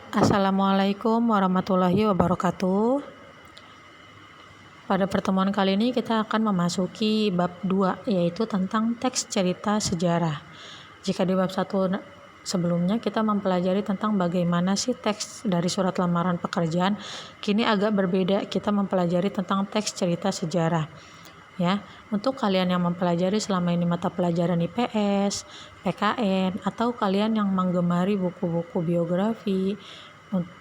Assalamualaikum warahmatullahi wabarakatuh. Pada pertemuan kali ini kita akan memasuki bab 2, yaitu tentang teks cerita sejarah. Jika di bab 1 sebelumnya kita mempelajari tentang bagaimana sih teks dari surat lamaran pekerjaan, kini agak berbeda, kita mempelajari tentang teks cerita sejarah. Ya, untuk kalian yang mempelajari selama ini mata pelajaran IPS, PKN, atau kalian yang menggemari buku-buku biografi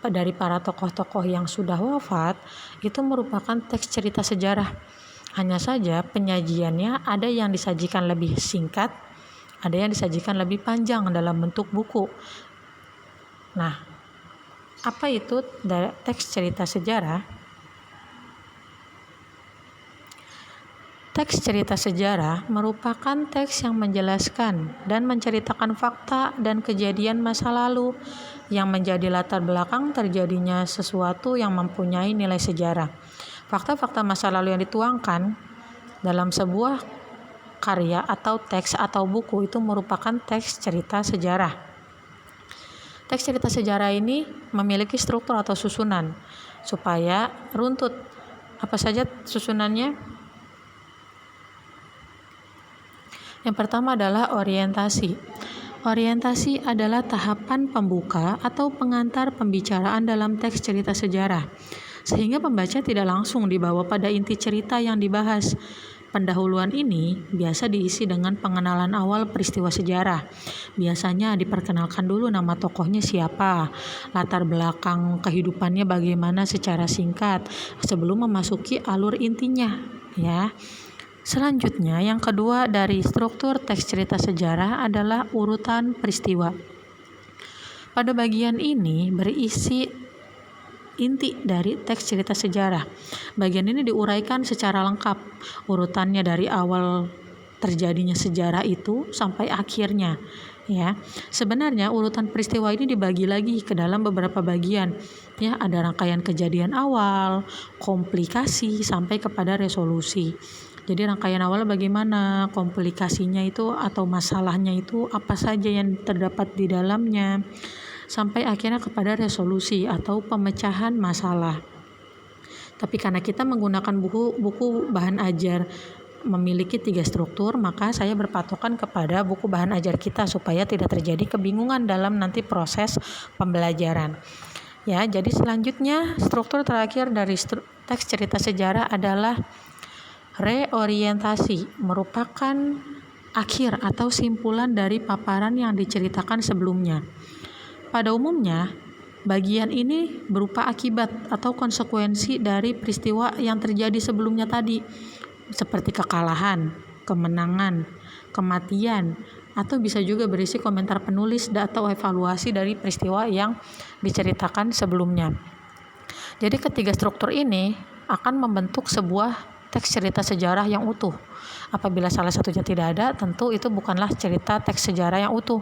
dari para tokoh-tokoh yang sudah wafat, itu merupakan teks cerita sejarah. Hanya saja penyajiannya ada yang disajikan lebih singkat, ada yang disajikan lebih panjang dalam bentuk buku. Nah, apa itu teks cerita sejarah? Teks cerita sejarah merupakan teks yang menjelaskan dan menceritakan fakta dan kejadian masa lalu yang menjadi latar belakang terjadinya sesuatu yang mempunyai nilai sejarah. Fakta-fakta masa lalu yang dituangkan dalam sebuah karya atau teks atau buku itu merupakan teks cerita sejarah. Teks cerita sejarah ini memiliki struktur atau susunan supaya runtut. Apa saja susunannya? Yang pertama adalah orientasi. Orientasi adalah tahapan pembuka atau pengantar pembicaraan dalam teks cerita sejarah, sehingga pembaca tidak langsung dibawa pada inti cerita yang dibahas. Pendahuluan ini biasa diisi dengan pengenalan awal peristiwa sejarah. Biasanya diperkenalkan dulu nama tokohnya siapa, latar belakang kehidupannya bagaimana secara singkat, sebelum memasuki alur intinya, ya. Selanjutnya, yang kedua dari struktur teks cerita sejarah adalah urutan peristiwa. Pada bagian ini berisi inti dari teks cerita sejarah. Bagian ini diuraikan secara lengkap, urutannya dari awal terjadinya sejarah itu sampai akhirnya. Ya, sebenarnya urutan peristiwa ini dibagi lagi ke dalam beberapa bagian. Ya, ada rangkaian kejadian awal, komplikasi sampai kepada resolusi. Jadi rangkaian awal bagaimana, komplikasinya itu atau masalahnya itu apa saja yang terdapat di dalamnya, sampai akhirnya kepada resolusi atau pemecahan masalah. Tapi karena kita menggunakan buku bahan ajar memiliki 3 struktur, maka saya berpatokan kepada buku bahan ajar kita supaya tidak terjadi kebingungan dalam nanti proses pembelajaran. Ya, jadi selanjutnya struktur terakhir dari teks cerita sejarah adalah reorientasi, merupakan akhir atau simpulan dari paparan yang diceritakan sebelumnya. Pada umumnya, bagian ini berupa akibat atau konsekuensi dari peristiwa yang terjadi sebelumnya tadi, seperti kekalahan, kemenangan, kematian, atau bisa juga berisi komentar penulis atau evaluasi dari peristiwa yang diceritakan sebelumnya. Jadi ketiga struktur ini akan membentuk sebuah teks cerita sejarah yang utuh. Apabila salah satunya tidak ada, tentu itu bukanlah cerita teks sejarah yang utuh,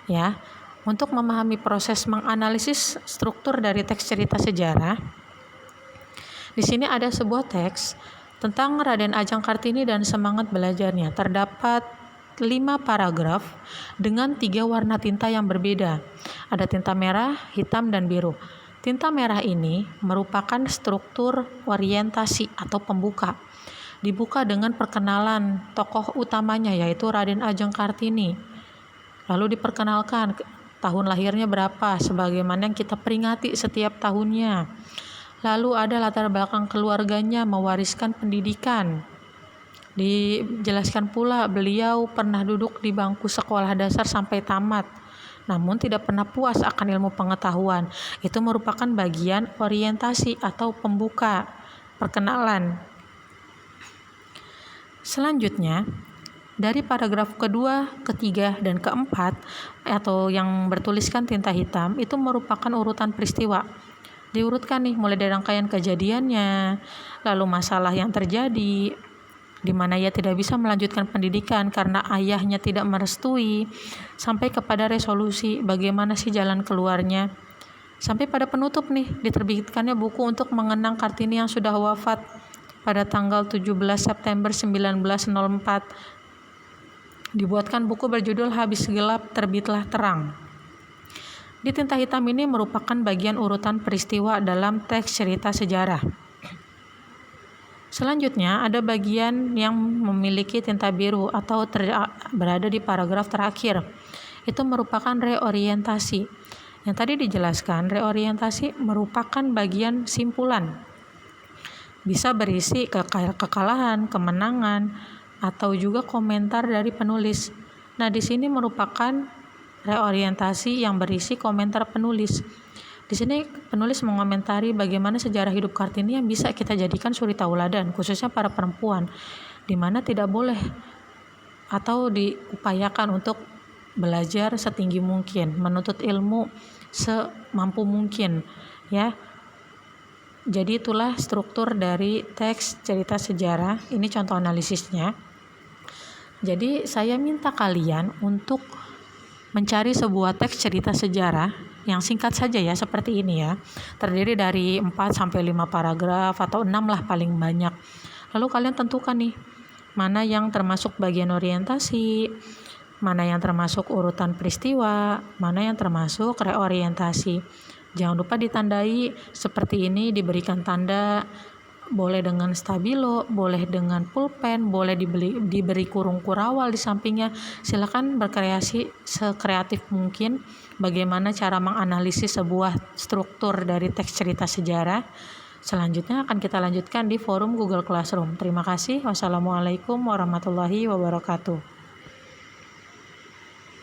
ya. Untuk memahami proses menganalisis struktur dari teks cerita sejarah, di sini ada sebuah teks tentang Raden Ajeng Kartini dan semangat belajarnya. Terdapat 5 paragraf dengan 3 warna tinta yang berbeda. Ada tinta merah, hitam, dan biru. Tinta merah ini merupakan struktur orientasi atau pembuka. Dibuka dengan perkenalan tokoh utamanya, yaitu Raden Ajeng Kartini. Lalu diperkenalkan tahun lahirnya berapa, sebagaimana yang kita peringati setiap tahunnya. Lalu ada latar belakang keluarganya, mewariskan pendidikan. Dijelaskan pula beliau pernah duduk di bangku sekolah dasar sampai tamat, namun tidak pernah puas akan ilmu pengetahuan. Itu merupakan bagian orientasi atau pembuka, perkenalan. Selanjutnya, dari paragraf kedua, ketiga, dan keempat, atau yang bertuliskan tinta hitam, itu merupakan urutan peristiwa. Diurutkan nih, mulai dari rangkaian kejadiannya, lalu masalah yang terjadi, di mana ia tidak bisa melanjutkan pendidikan karena ayahnya tidak merestui, sampai kepada resolusi, bagaimana sih jalan keluarnya. Sampai pada penutup nih, diterbitkannya buku untuk mengenang Kartini yang sudah wafat pada tanggal 17 September 1904. Dibuatkan buku berjudul Habis Gelap Terbitlah Terang. Di tinta hitam ini merupakan bagian urutan peristiwa dalam teks cerita sejarah. Selanjutnya ada bagian yang memiliki tinta biru atau berada di paragraf terakhir. Itu merupakan reorientasi. Yang tadi dijelaskan, reorientasi merupakan bagian simpulan. Bisa berisi kekalahan, kemenangan, atau juga komentar dari penulis. Nah, di sini merupakan reorientasi yang berisi komentar penulis. Di sini penulis mengomentari bagaimana sejarah hidup Kartini yang bisa kita jadikan suri tauladan, khususnya para perempuan, di mana tidak boleh atau diupayakan untuk belajar setinggi mungkin, menuntut ilmu semampu mungkin, ya. Jadi itulah struktur dari teks cerita sejarah. Ini contoh analisisnya. Jadi saya minta kalian untuk mencari sebuah teks cerita sejarah yang singkat saja ya, seperti ini ya. Terdiri dari 4 sampai 5 paragraf atau 6 lah paling banyak. Lalu kalian tentukan nih, mana yang termasuk bagian orientasi, mana yang termasuk urutan peristiwa, mana yang termasuk reorientasi. Jangan lupa ditandai seperti ini, diberikan tanda, boleh dengan stabilo, boleh dengan pulpen, boleh diberi kurung kurawal di sampingnya. Silakan berkreasi sekreatif mungkin bagaimana cara menganalisis sebuah struktur dari teks cerita sejarah. Selanjutnya akan kita lanjutkan di forum Google Classroom. Terima kasih. Wassalamualaikum warahmatullahi wabarakatuh.